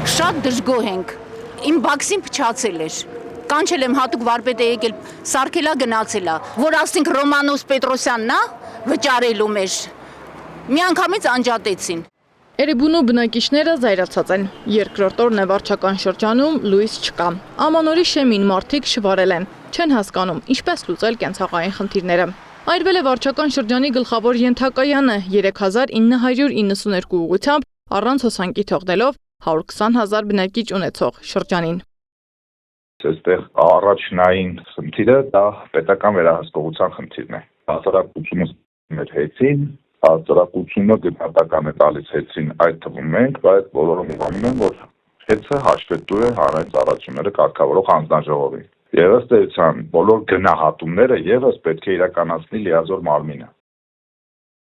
Շատ դժգոհ ենք։ Իմ բաքսին փչացել էր։ Կանչել եմ հատուկ վարպետ է եկել, սարքելա գնացելա, որ ասենք Ռոմանոս Պետրոսյանն է վճարելու մեր։ Միանգամից անջատեցին։ Էրեբունու բնակիչները զայրացած են։ Երկրորդ օրն է վարչական շրջանում լույս չկա։ Ամանորի շեմին մարդիկ շվարել են։ Չեն հասկանում, ինչպես լուծել կենցաղային խնդիրները։ Այրվել է վարչական շրջանի գլխավոր ենթակայանը 3992 ուղղությամբ առանց հոսանքի թողնելով 120,000 բնակիչ ունեցող շրջանին։ Այստեղ առաջնային խնդիրը դա պետական վերահսկողության խնդիրն է։ Հասարակությունը մեր հեծին, հասարակությունը գնահատական է տալիս հեծին, այդ թվում մենք, բայց բոլորը մտնում են, որ հեծը հաշվետու է հանրային ծառայությունները կարգավորող հանձնաժողովին։ Եվ ըստ էության բոլոր գնահատումները եւս պետք է իրականացնի լիազոր մարմինը։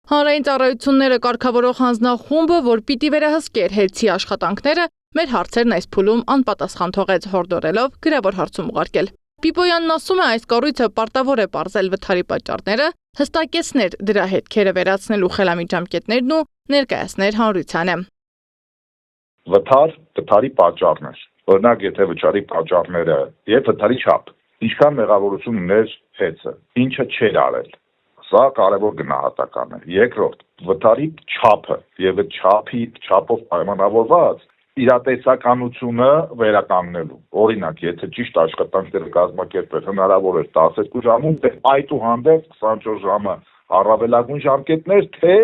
Հանրային ծառայությունները կարգավորող հանձնախումբը, որ պիտի վերահսկեր հեծի աշխատանքները, մեր հարցերն այս փուլում անպատասխան թողեց, հորդորելով գրավոր հարցում ուղարկել։ Պիպոյանն ասում է, այս կառույցը պարտավոր է պարզել վթարի պատճառները, հստակեցներ դրա հետքերը վերացնելու խելամիջամկետներն ու ներկայացներ հանրությանը։ Վթարի պատճառն է։ Օրինակ, եթե վճարի պատճառները եւ վթարի չափ, ինչքան մեղավորություն ուներ հեծը, ինչը չէր արել։ Սա կարևոր գնահատական է։ Երկրորդ, վթարի չափը եւ այդ չափով պայմանավորված իրատեսականությունը վերականգնելու։ Օրինակ, եթե ճիշտ աշխատանքները կազմակերպել հնարավոր էր 12 ժամում, թե այդուհանդերձ 24 ժամը առավելագույն ժամկետներ, թե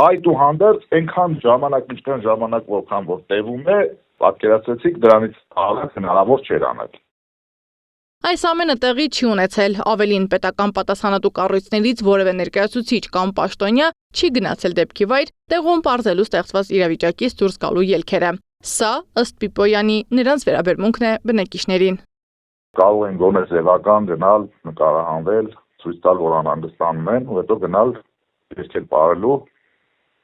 այդուհանդերձ այնքան ժամանակ, ինչքան ժամանակ որքան որ տևում է, պատկերացրեցիք դրանից արագ հնարավոր չէր անել։ Այս ամենը տեղի չի ունեցել, ավելին պետական պատասխանատու կառույցներից որևէ ներկայացուցիչ կամ պաշտոնյա չի գնացել դեպքի վայր, տեղում պարզելու ստեղծված իրավիճակից դուրս գալու ելքերը։ Սա, ըստ Պիպոյանի, նրանց վերաբերմունքն է բնակիչներին։ Կարող են գոնե ձևական գնալ, նկարահանվել, ցույց տալ, որ անհանգստանում են, ու հետո գնալ երկել ապրելու,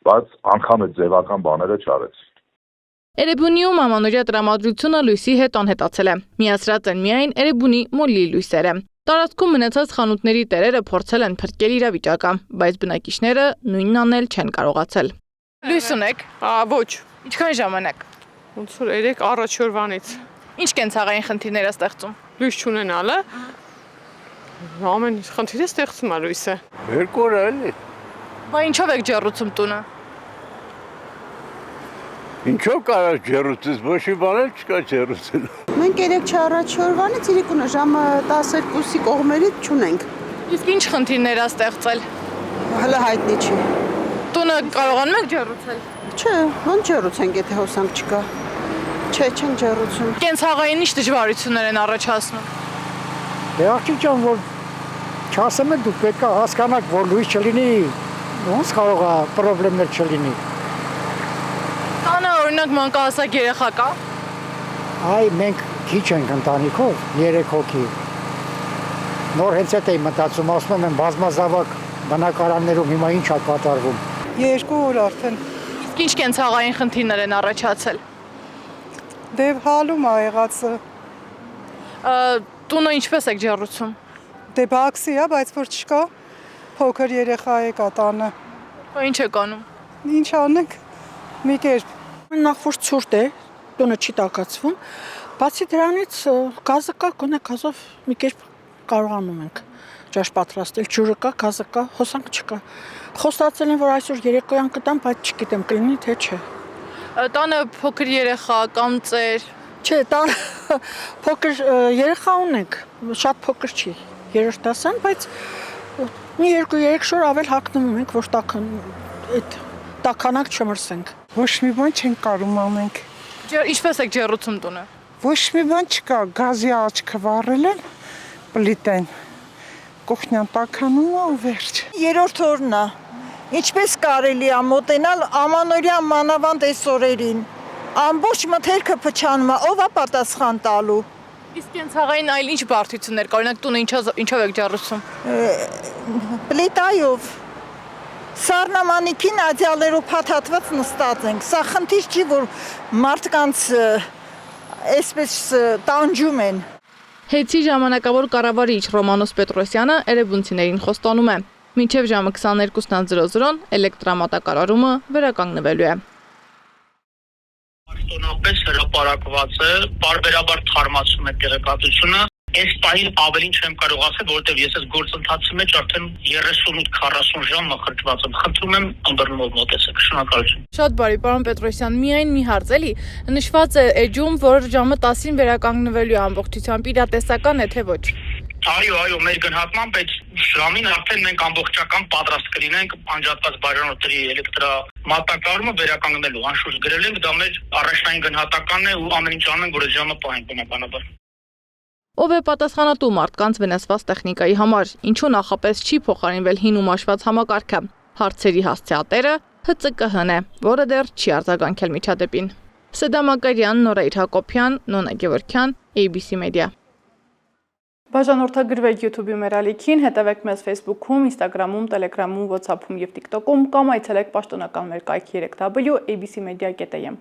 բայց անգամ այդ ձևական բաները չարեցին։ Էրեբունիում ամանորյա տրամադրությունը լույսի հետ անհետացել է։ Միացրած են միայն Էրեբունի մոլի լույսերը։ Տարածքում մնացած խանութների տերերը փորձել են փրկել իրավիճակը, բայց բնակիչները նույնն անել չեն կարողացել։ Լույս ունեք։ Ոչ։ Ինչքան ժամանակ։ Ոնց որ 3 առաջորվանից։ Ինչ կենցաղային խնդիրներ է ստեղծում։ Լույս չունենալը։ Ամեն խնդիրը ստեղծում է լույսը։ Երկու օր էլի։ Բա ինչով եք ջեռուցում տունը։ Ինչով կարա ջեռուցես, ոչ մի բան էլ չկա ջեռուցել։ Մենք 3 առաջորվանից իրիկունը ժամը 12-ի կողմերից չունենք։ Իսկ ինչ խնդիրներ է ստեղծել։ Հələ հայտնի չի։ Տունը կարողանում եք ջեռուցել։ Չէ, ոնց ջեռուցենք, եթե հոսանք չկա։ Չէ, չեն ջեռուցում։ Կենցաղային ինչ դժվարություններ են առաջացնում։ Դե աղջիկ ջան, որ չասեմ եք դուք պետք է հասկանաք, որ լույս չլինի, ոնց կարող է խնդիրներ չլինի։ Տանը օրինակ մանկահասակ երեխա կա։ Այ մենք քիչ ենք ընտանիքով, 3 հոգի։ Նոր հենց այդ էի մտածում, ասում եմ բազմազավակ բնակարաններում հիմա ինչ է կատարվում։ 2 օր արդեն։ Իսկ ինչ կենցաղային խնդիրներ են առաջացել։ Դե հալում ա եղածը։ Տունը ինչպես եք ջեռուցում։ Դե բաքսի է, բայց որ չկա, փոքր երեխա է կա տանը։ Բա ինչ եք անում։ Ինչ անենք։ Մի կերպ։ Նախ որ ցուրտ է, տունը չի տակացվում, բացի դրանից գազը կա, գոնե գազով մի կերպ կարողանում ենք ջաշ պատրաստել, ջուրը կա, գազը կա, հոսանք չկա։ Խոստացել են, որ այսօր երեկոյան կտամ, բայց չգիտեմ կլինի թե չէ։ Տանը փոքր երեխա կամ ծեր։ Չէ, տանը փոքր երեխա ունենք, շատ փոքր չի, 3-րդ դասան, բայց մի 2-3 շոր ավել հագնում ենք, որ այդ տականակ չմրսենք։ Ոչ մի բան չեն կարում անենք։ Ինչպես եք ջեռուցում տունը։ Ոչ մի բան չկա, գազի աչքը վառել են, պլիտեն։ Կողքնյան տականում է ու վերջ։ 3-րդ օրն է։ Ինչպես կարելի է մոտենալ ամանորյա մանավանդ այս օրերին։ Ամբողջ մթերքը փչանում է, ով է պատասխան տալու։ Իսկ կենցաղային այլ ինչ բարդություններ կա, օրինակ տունը ինչով եք ջեռուցում։ Պլիտայով։ Սառնամանիքին ադյալերով փաթաթված նստած ենք։ Սա խնդիր չի, որ մարդկանց այսպես տանջում են։ Հեծի ժամանակավոր կառավարիչ Ռոմանոս Պետրոսյանը էրեբունցիներին խոստանում է։ Մինչև ժամը 22:00 էլեկտրամատակարարումը վերականգնվելու է։ Տոնապես հրապարակված է, բարբերաբար թարմացում է տեղեկատվությունը։ Այս պահին ավելին չեմ կարող ասել, որովհետև ես այս գործընթացի մեջ արդեն 38-40 ժամ մխրճված եմ։ Խնդրում եմ ըմբռնումով մոտեցեք։ Շնորհակալություն։ Շատ բարի, պարոն Պետրոսյան, միայն մի հարց էլի, նշված է էջում, որ ժամը 10-ին վերականգնվելու է ամբողջությամբ, իրատեսական է թե ոչ։ Այո, մեր գնահատմամբ այդ ժամին արդեն մենք ամբողջական պատրաստ կլինենք անջատված բաժանորդների էլեկտրամատակարարումը վերականգնելու։ Անշուշտ գրել ենք, դա մեր առաջնային գնահատականն է ու ամեն ինչ անենք, որ այդ ժամը պահենք բնականաբար։ Ով է պատասխանատու մարդկանց վնասված տեխնիկայի համար, ինչու նախապես չի փոխարինվել հին ու մաշված համակարգը։ Հարցերի հասցեատերը ՀՑԿՀ-ն է, որը դեռ չի արձագանքել միջադեպին։ Սեդա Մակարյան, Նորայր Հակոբյան, Նոնա Գևորգյան, ABC Media։ Բաժանորդագրվեք YouTube-ի մեր ալիքին, հետևեք մեզ Facebook-ում, Instagram-ում, Telegram-ում, WhatsApp-ում եւ TikTok-ում կամ այցելեք պաշտոնական մեր կայքի 3w abcmedia.am։